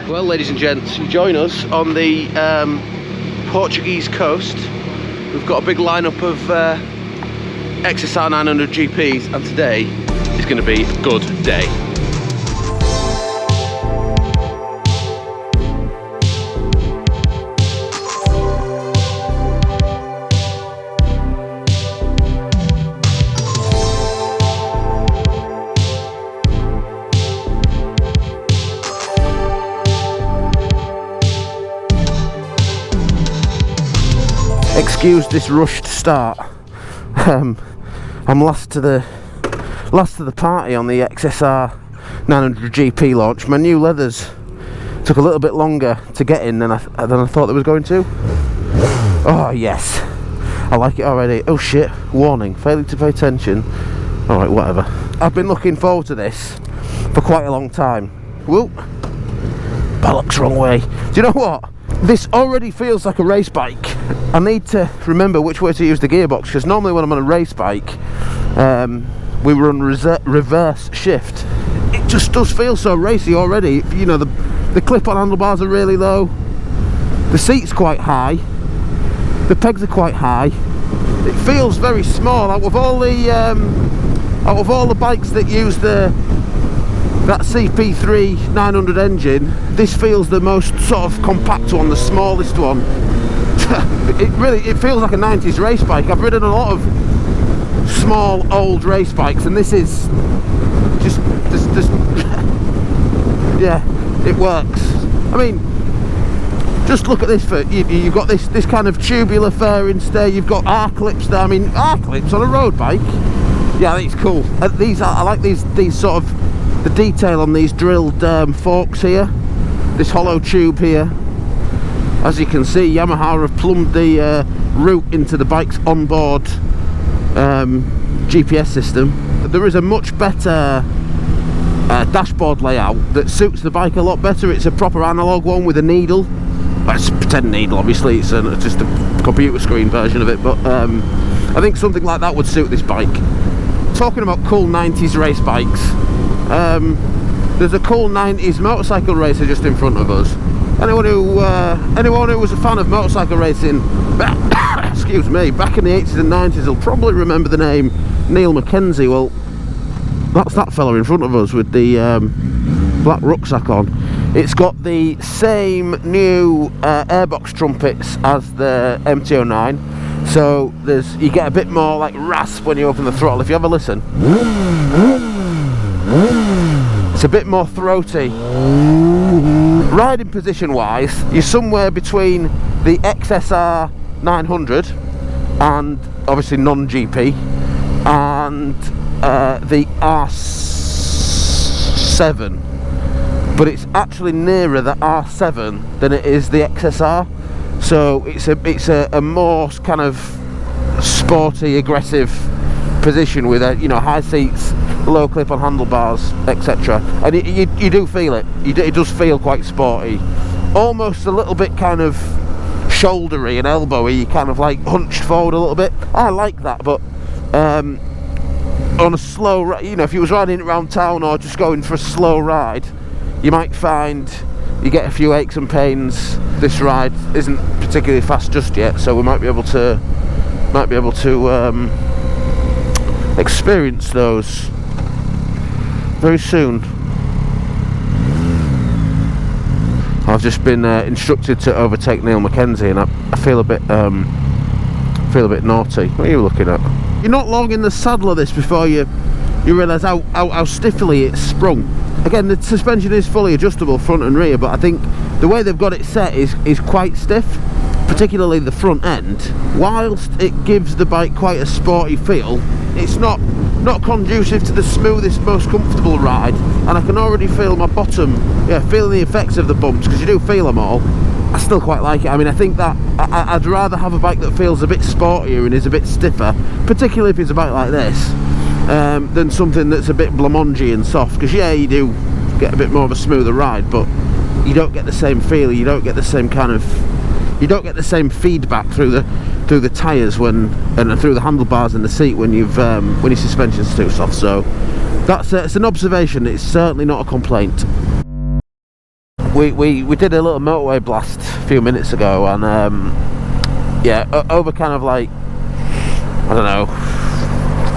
Well, ladies and gents, you join us on the Portuguese coast. We've got a big lineup of XSR900 GPs, and today is going to be a good day. Excuse this rushed start. I'm last to the party on the XSR900 GP launch. My new leathers took a little bit longer to get in than I thought they was going to. Oh yes, I like it already. Oh shit! Warning: failing to pay attention. All right, whatever. I've been looking forward to this for quite a long time. Whoop! Bollocks, wrong way. Do you know what? This already feels like a race bike. I need to remember which way to use the gearbox, because normally when I'm on a race bike, we run reverse shift. It just does feel so racy already. You know, the clip-on handlebars are really low, the seat's quite high, the pegs are quite high. It feels very small. Out of all the bikes that use that CP3 900 engine, this feels the most sort of compact one, the smallest one. It feels like a 90s race bike. I've ridden a lot of small old race bikes, and this is just yeah, it works. I mean, just look at this. You've got this kind of tubular fairings there. You've got R-clips there. I mean, R-clips on a road bike. Yeah, I think it's cool. I like these sort of the detail on these drilled forks here. This hollow tube here. As you can see, Yamaha have plumbed the route into the bike's onboard GPS system. There is a much better dashboard layout that suits the bike a lot better. It's a proper analog one with a needle. Well, it's a pretend needle, obviously. It's just a computer screen version of it, but I think something like that would suit this bike. Talking about cool 90s race bikes, there's a cool 90s motorcycle racer just in front of us. Anyone who was a fan of motorcycle racing, excuse me, back in the 80s and 90s will probably remember the name Neil Mackenzie. Well, that's that fella in front of us with the black rucksack on. It's got the same new airbox trumpets as the MT-09, so you get a bit more like rasp when you open the throttle. If you have a listen, it's a bit more throaty. Riding position wise, you're somewhere between the XSR900 and obviously non-GP and the R7, but it's actually nearer the R7 than it is the XSR, so it's a more kind of sporty, aggressive position with high seats, low clip on handlebars, etc. And you do feel it. It does feel quite sporty, almost a little bit kind of shouldery and elbowy. You kind of like hunched forward a little bit. I like that, but on a slow, if you was riding around town or just going for a slow ride, you might find you get a few aches and pains. This ride isn't particularly fast just yet, so we might be able to experience those very soon. I've just been instructed to overtake Neil Mackenzie, and I feel a bit naughty. What are you looking at? You're not long in the saddle of this before you realise how stiffly it's sprung. Again, the suspension is fully adjustable front and rear, but I think the way they've got it set is quite stiff, particularly the front end. Whilst it gives the bike quite a sporty feel, it's not conducive to the smoothest, most comfortable ride, and I can already feel my bottom, feeling the effects of the bumps, because you do feel them all. I still quite like it. I mean, I think that I'd rather have a bike that feels a bit sportier and is a bit stiffer, particularly if it's a bike like this, than something that's a bit blancmangy and soft, because you do get a bit more of a smoother ride, but you don't get the same feel, you don't get the same feedback through the tyres and through the handlebars and the seat when your suspension's too soft. So it's an observation. It's certainly not a complaint. we did a little motorway blast a few minutes ago, and yeah, over kind of like, I don't know,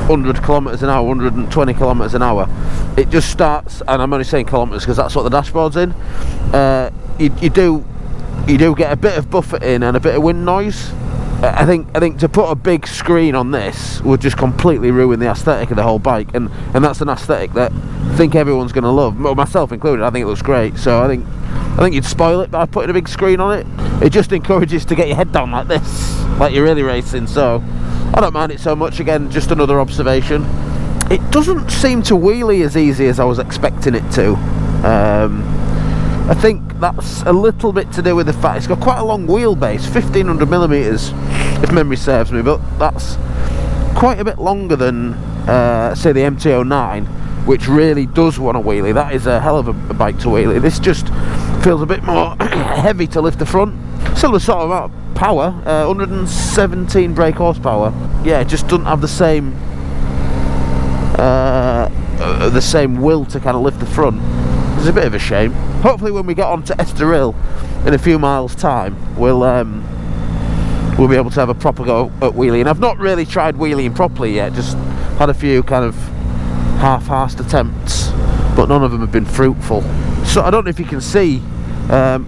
100 kilometers an hour, 120 kilometers an hour, it just starts, and I'm only saying kilometers because that's what the dashboard's in. You do get a bit of buffeting and a bit of wind noise. I think to put a big screen on this would just completely ruin the aesthetic of the whole bike, and that's an aesthetic that I think everyone's going to love, myself included. I think it looks great, so I think you'd spoil it by putting a big screen on it. It just encourages to get your head down like this, like you're really racing, so I don't mind it so much. Again, just another observation. It doesn't seem to wheelie as easy as I was expecting it to. I think that's a little bit to do with the fact it's got quite a long wheelbase, 1500mm if memory serves me, but that's quite a bit longer than say the MT-09, which really does want to wheelie. That is a hell of a bike to wheelie. This just feels a bit more heavy to lift the front. Still the sort of amount of power, 117 brake horsepower. Yeah, it just doesn't have the same will to kind of lift the front. It's a bit of a shame. Hopefully when we get on to Estoril in a few miles time, we'll be able to have a proper go at wheeling. I've not really tried wheeling properly yet, just had a few kind of half-assed attempts, but none of them have been fruitful. So I don't know if you can see,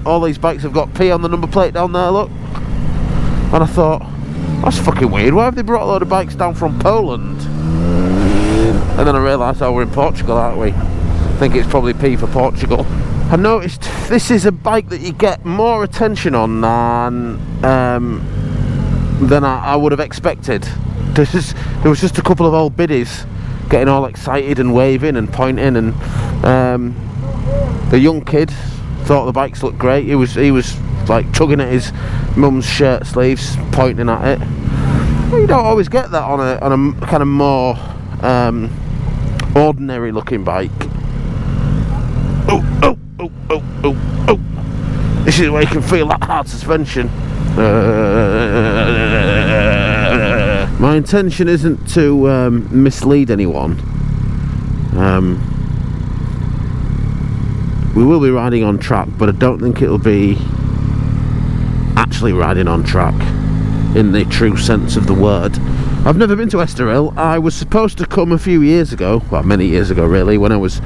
all these bikes have got P on the number plate down there, look. And I thought, that's fucking weird, why have they brought a load of bikes down from Poland? And then I realised, oh, we're in Portugal, aren't we? I think it's probably P for Portugal. I noticed this is a bike that you get more attention on than I would have expected. There was just a couple of old biddies getting all excited and waving and pointing, and the young kid thought the bikes looked great. He was like tugging at his mum's shirt sleeves, pointing at it. Well, you don't always get that on a kind of more ordinary looking bike. Oh. This is where you can feel that hard suspension. My intention isn't to mislead anyone. We will be riding on track, but I don't think it'll be actually riding on track in the true sense of the word. I've never been to Estoril. I was supposed to come a few years ago, well, many years ago really, when I was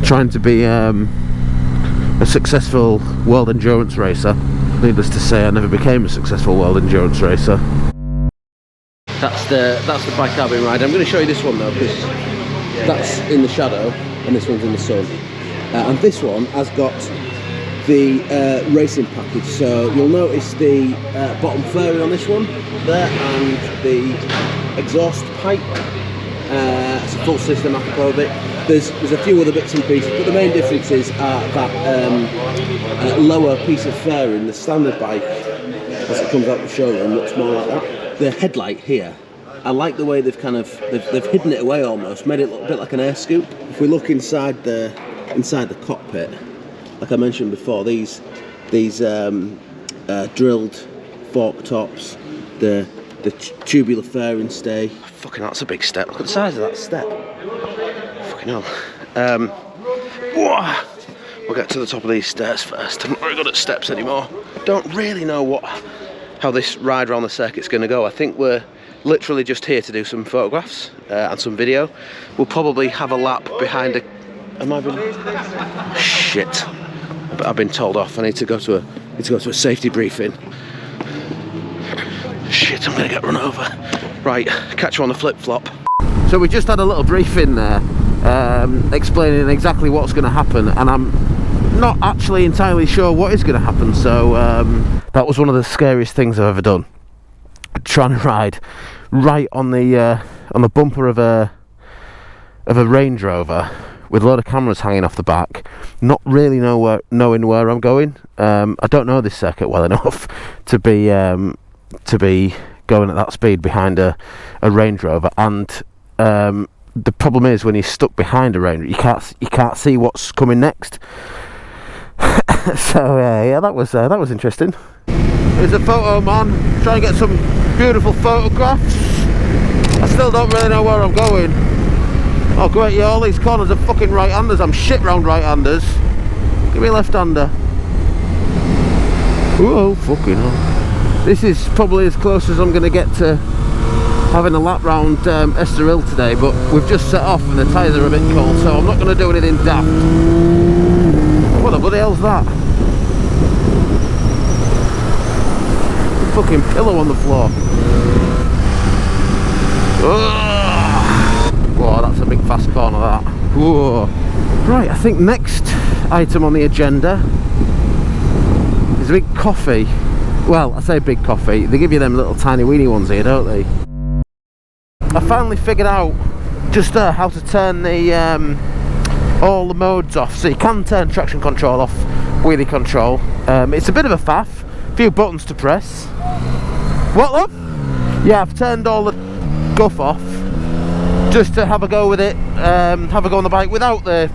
trying to be a successful world endurance racer. Needless to say, I never became a successful world endurance racer. That's the bike I've been riding. I'm going to show you this one though, because that's in the shadow and this one's in the sun. And this one has got the racing package, so you'll notice the bottom fairing on this one there, and the exhaust pipe. It's a full system apocobic. There's a few other bits and pieces, but the main differences are that lower piece of fairing. The standard bike, as it comes out the showroom, looks more like that. The headlight here, I like the way they've hidden it away almost, made it look a bit like an air scoop. If we look inside the cockpit, like I mentioned before, these drilled fork tops, the tubular fairing stay. Fucking hell, that's a big step. Look at the size of that step. Fucking hell. We'll get to the top of these stairs first. I'm not very good at steps anymore. Don't really know how this ride around the circuit's going to go. I think we're literally just here to do some photographs and some video. We'll probably have a lap behind a... Shit. I've been told off. I need to go to a safety briefing. Shit, I'm gonna get run over. Right, catch you on the flip-flop. So we just had a little briefing there, explaining exactly what's going to happen, and I'm not actually entirely sure what is going to happen. So that was one of the scariest things I've ever done. Trying to ride right on the bumper of a Range Rover with a load of cameras hanging off the back, not really knowing where I'm going. I don't know this circuit well enough to be going at that speed behind a Range Rover, and the problem is when you're stuck behind a Range Rover, you can't see what's coming next. So yeah, that was interesting. There's a photo man trying to get some beautiful photographs. I still don't really know where I'm going. Oh great, yeah, all these corners are fucking right-handers. I'm shit round right-handers. Give me a left-hander. Whoa, fucking hell. This is probably as close as I'm going to get to having a lap round Estoril today, but we've just set off and the tyres are a bit cold, so I'm not going to do anything daft. What the bloody hell's that? A fucking pillow on the floor. Whoa, that's a big fast corner, that. Whoa. Right, I think next item on the agenda is a big coffee. Well, I say big coffee, they give you them little tiny weeny ones here, don't they? I finally figured out just how to turn the all the modes off. So you can turn traction control off, wheelie control. It's a bit of a faff, a few buttons to press. What, love? Yeah, I've turned all the guff off just to have a go with it, have a go on the bike without the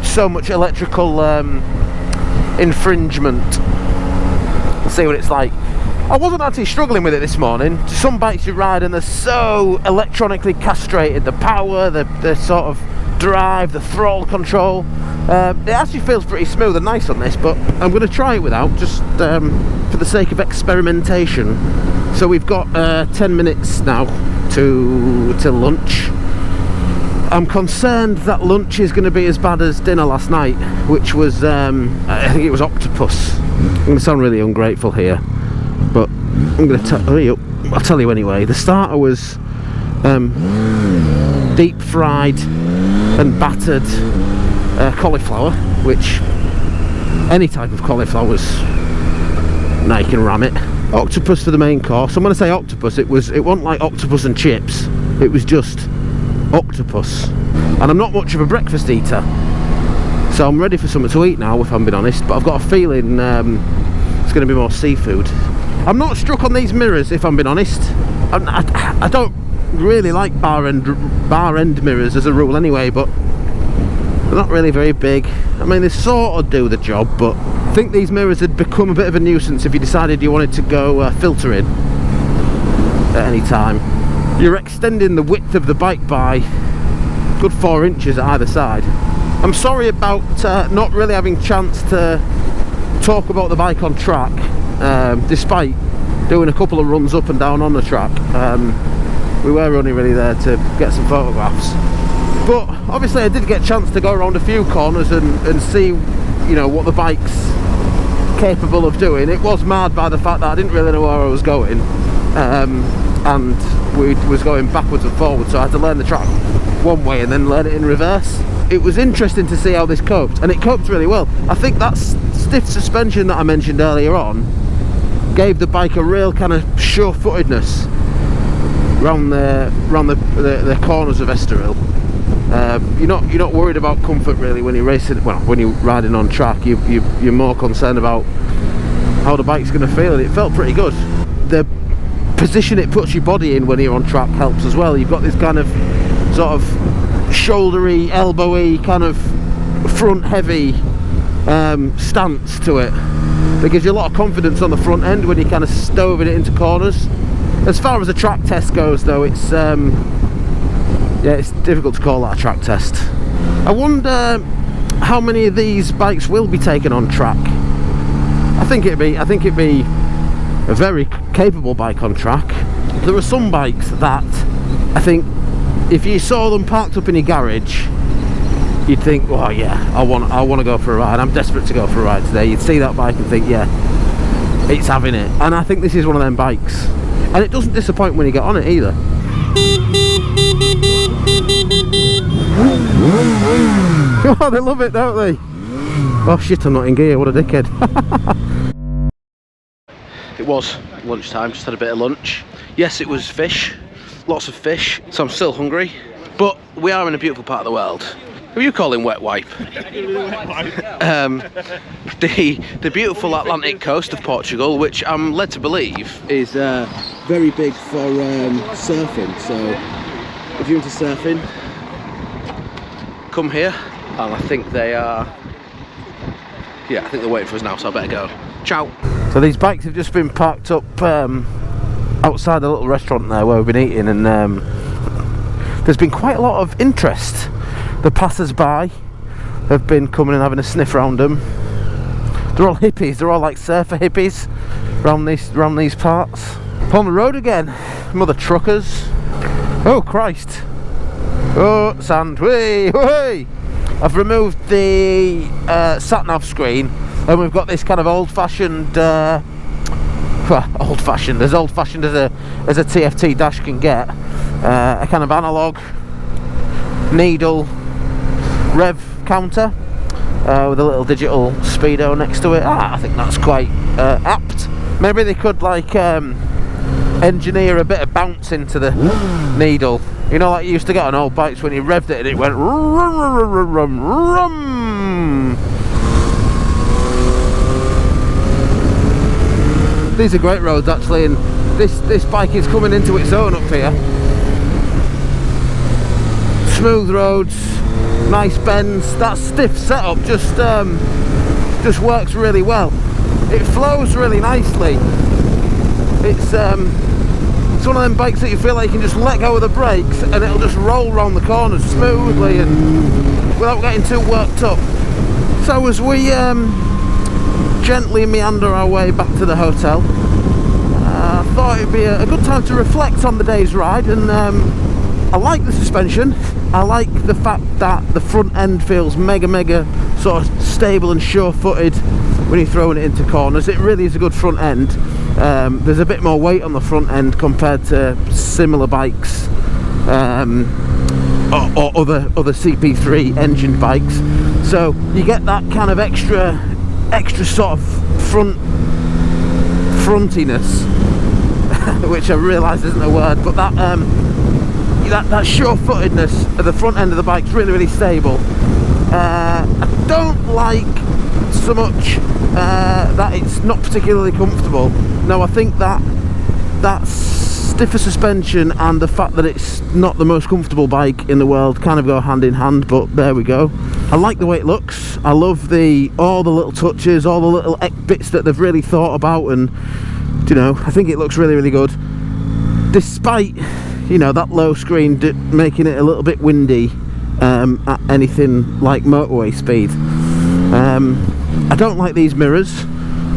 so much electrical infringement. See what it's like. I wasn't actually struggling with it this morning. Some bikes you ride and they're so electronically castrated. The power, the sort of drive, the throttle control. It actually feels pretty smooth and nice on this, but I'm going to try it without, just for the sake of experimentation. So we've got 10 minutes now till lunch. I'm concerned that lunch is going to be as bad as dinner last night, which was, I think it was octopus. I'm going to sound really ungrateful here, but I'm going to I'll tell you anyway. The starter was deep fried and battered cauliflower, which any type of cauliflower is, now you can ram it. Octopus for the main course. And when I say octopus, it wasn't like octopus and chips, it was just octopus. And I'm not much of a breakfast eater, so I'm ready for something to eat now, if I'm being honest, but I've got a feeling it's going to be more seafood. I'm not struck on these mirrors, if I'm being honest. I don't really like bar end mirrors as a rule anyway, but they're not really very big. I mean, they sort of do the job, but I think these mirrors had become a bit of a nuisance if you decided you wanted to go filter in at any time. You're extending the width of the bike by good 4 inches at either side. I'm sorry about not really having a chance to talk about the bike on track, despite doing a couple of runs up and down on the track. We were only really there to get some photographs, but obviously I did get a chance to go around a few corners and see, you know, what the bike's capable of doing. It was marred by the fact that I didn't really know where I was going, and we was going backwards and forwards, so I had to learn the track one way and then learn it in reverse. It was interesting to see how this coped, and it coped really well. I think that stiff suspension that I mentioned earlier on gave the bike a real kind of sure-footedness round the corners of Estoril. You're not worried about comfort really when you're racing. Well, when you're riding on track, you're more concerned about how the bike's going to feel, and it felt pretty good. The position it puts your body in when you're on track helps as well. You've got this kind of sort of shouldery, elbowy, kind of front heavy stance to it that gives you a lot of confidence on the front end when you're kind of stoving it into corners. As far as a track test goes though, it's yeah, it's difficult to call that a track test. I wonder how many of these bikes will be taken on track. I think it'd be a very capable bike on track. There are some bikes that I think if you saw them parked up in your garage, you'd think, oh yeah, I want to go for a ride. I'm desperate to go for a ride today. You'd see that bike and think, yeah, it's having it. And I think this is one of them bikes, and it doesn't disappoint when you get on it either. Oh, they love it, don't they? Oh shit, I'm not in gear, what a dickhead. It was lunchtime, just had a bit of lunch. Yes, it was fish, lots of fish, so I'm still hungry. But we are in a beautiful part of the world. Who are you calling wet wipe? The beautiful Atlantic coast of Portugal, which I'm led to believe is very big for surfing. So if you're into surfing, come here. And I think they are, yeah, I think they're waiting for us now, so I better go. Ciao. So these bikes have just been parked up outside the little restaurant there where we've been eating, and there's been quite a lot of interest. The passers-by have been coming and having a sniff around them. They're all hippies, they're all like surfer hippies around these parts. On the road again, mother truckers. Oh Christ. Oh, sand, whee, whee. I've removed the sat-nav screen, and we've got this kind of old-fashioned, as old-fashioned as a TFT dash can get, a kind of analog needle rev counter with a little digital speedo next to it. I think that's quite apt. Maybe they could like engineer a bit of bounce into the needle. You know, like you used to get on old bikes when you revved it and it went rum, rum, rum, rum, rum. These are great roads actually, and this bike is coming into its own up here. Smooth roads, nice bends. That stiff setup just works really well. It flows really nicely. It's one of them bikes that you feel like you can just let go of the brakes and it'll just roll around the corners smoothly and without getting too worked up. So as we gently meander our way back to the hotel, I thought it'd be a good time to reflect on the day's ride. And I like the suspension. I like the fact that the front end feels mega sort of stable and sure-footed when you're throwing it into corners. It really is a good front end. There's a bit more weight on the front end compared to similar bikes or other CP3 engine bikes. So you get that kind of extra sort of frontiness, which I realise isn't a word, but that sure-footedness at the front end of the bike is really stable. I don't like so much that it's not particularly comfortable. No, I think that stiffer suspension and the fact that it's not the most comfortable bike in the world kind of go hand in hand, but there we go. I like the way it looks. I love all the little touches, all the little bits that they've really thought about, and you know, I think it looks really good. Despite, you know, that low screen making it a little bit windy at anything like motorway speed. I don't like these mirrors,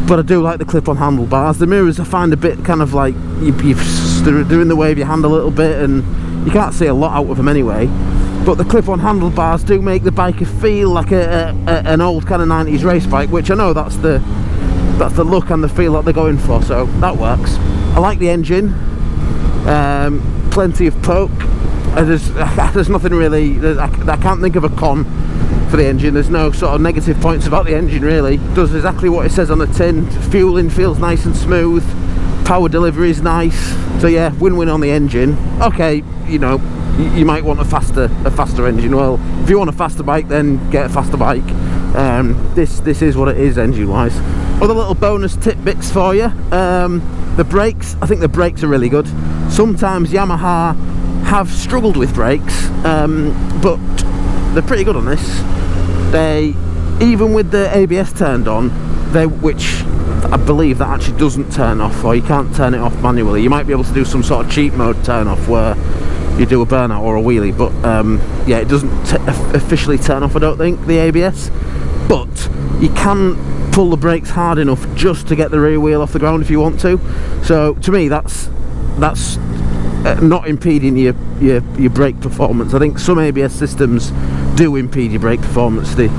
but I do like the clip-on handlebars. The mirrors I find a bit kind of like they're in the way of your hand a little bit, and you can't see a lot out of them anyway. But the clip-on handlebars do make the bike feel like an old kind of 90s race bike, which I know that's the look and the feel that they're going for, so that works. I like the engine. Plenty of poke. There's nothing really. I can't think of a con for the engine. There's no sort of negative points about the engine really. It does exactly what it says on the tin. Fueling feels nice and smooth. Power delivery is nice. So yeah, win-win on the engine. Okay, you know, you might want a faster engine. Well, if you want a faster bike, then get a faster bike. This is what it is engine-wise. Other little bonus tidbits for you. The brakes. I think the brakes are really good. Sometimes Yamaha have struggled with brakes, but they're pretty good on this. They, even with the ABS turned on, which I believe that actually doesn't turn off, or you can't turn it off manually. You might be able to do some sort of cheat mode turn off where you do a burnout or a wheelie, but yeah, it doesn't officially turn off, I don't think, the ABS. But you can pull the brakes hard enough just to get the rear wheel off the ground if you want to. So to me, that's not impeding your brake performance. I think some ABS systems do impede your brake performance. They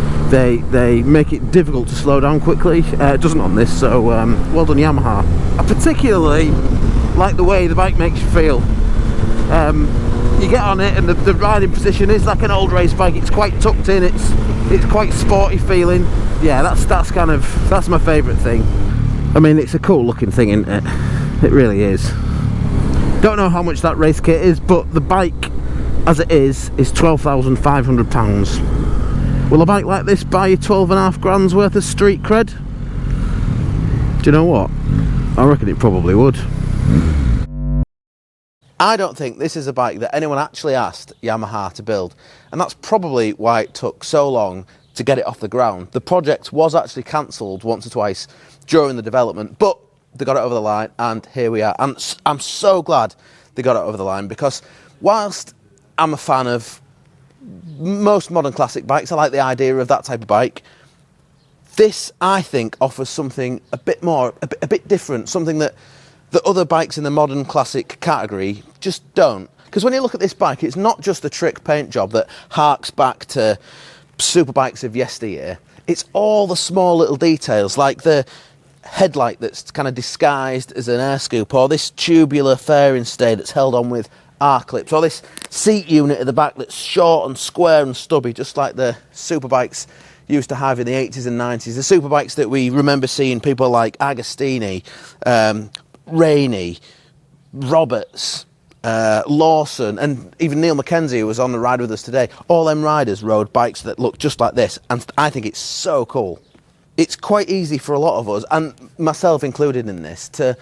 make it difficult to slow down quickly. It doesn't on this, so well done Yamaha. I particularly like the way the bike makes you feel. You get on it and the riding position is like an old race bike. It's quite tucked in, it's quite sporty feeling. Yeah, that's my favourite thing. I mean, it's a cool looking thing, isn't it? It really is. Don't know how much that race kit is, but the bike as it is £12,500. Will a bike like this buy you 12.5 grand's worth of street cred? Do you know what? I reckon it probably would. I don't think this is a bike that anyone actually asked Yamaha to build, and that's probably why it took so long to get it off the ground. The project was actually cancelled once or twice during the development, but they got it over the line, and here we are. And I'm so glad they got it over the line, because whilst I'm a fan of most modern classic bikes, I like the idea of that type of bike, This, I think, offers something a bit more, a bit different, something that the other bikes in the modern classic category just don't. Because when you look at this bike, it's not just a trick paint job that harks back to superbikes of yesteryear. It's all the small little details, like the headlight that's kind of disguised as an air scoop, or this tubular fairing stay that's held on with R-clips, or this seat unit at the back that's short and square and stubby, just like the superbikes used to have in the 80s and 90s. The superbikes that we remember seeing people like Agostini, Rainey, Roberts, Lawson, and even Neil Mackenzie, who was on the ride with us today. All them riders rode bikes that look just like this, and I think it's so cool. It's quite easy for a lot of us, and myself included in this, to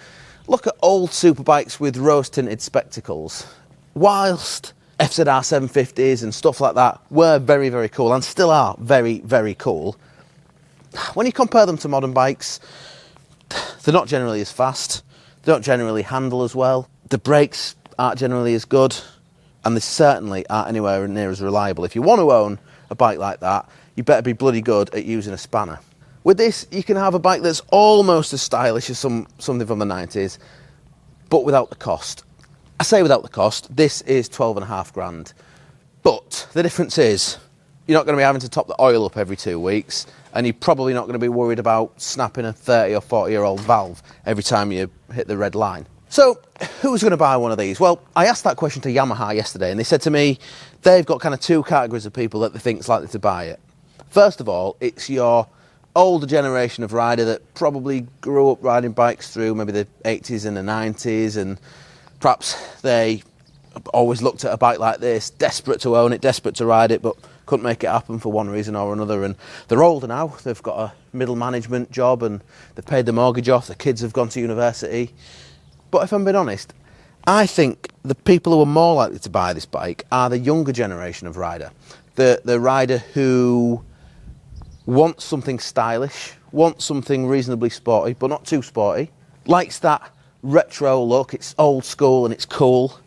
look at old superbikes with rose-tinted spectacles, whilst FZR750s and stuff like that were very, very cool, and still are very, very cool. When you compare them to modern bikes, they're not generally as fast, they don't generally handle as well, the brakes aren't generally as good, and they certainly aren't anywhere near as reliable. If you want to own a bike like that, you better be bloody good at using a spanner. With this, you can have a bike that's almost as stylish as something from the 90s, but without the cost. I say without the cost, this is 12.5 grand. But the difference is, you're not going to be having to top the oil up every 2 weeks, and you're probably not going to be worried about snapping a 30 or 40-year-old valve every time you hit the red line. So, who's going to buy one of these? Well, I asked that question to Yamaha yesterday, and they said to me they've got kind of two categories of people that they think is likely to buy it. First of all, it's your older generation of rider that probably grew up riding bikes through maybe the 80s and the 90s, and perhaps they always looked at a bike like this, desperate to own it, desperate to ride it, but couldn't make it happen for one reason or another. And they're older now, they've got a middle management job and they've paid the mortgage off, the kids have gone to university. But if I'm being honest, I think the people who are more likely to buy this bike are the younger generation of rider. The rider who wants something stylish, wants something reasonably sporty, but not too sporty, likes that retro look, it's old school and it's cool,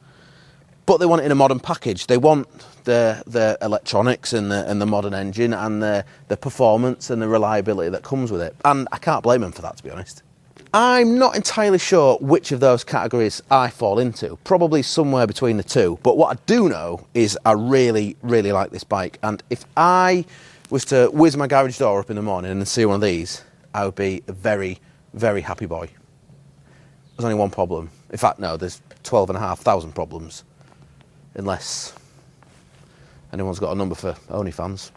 but they want it in a modern package. They want the electronics and the modern engine and the performance and the reliability that comes with it. And I can't blame them for that, to be honest. I'm not entirely sure which of those categories I fall into, probably somewhere between the two, but what I do know is I really, really like this bike, and if I was to whiz my garage door up in the morning and see one of these, I would be a very, very happy boy. There's only one problem. In fact, no, there's 12,500 problems. Unless anyone's got a number for OnlyFans.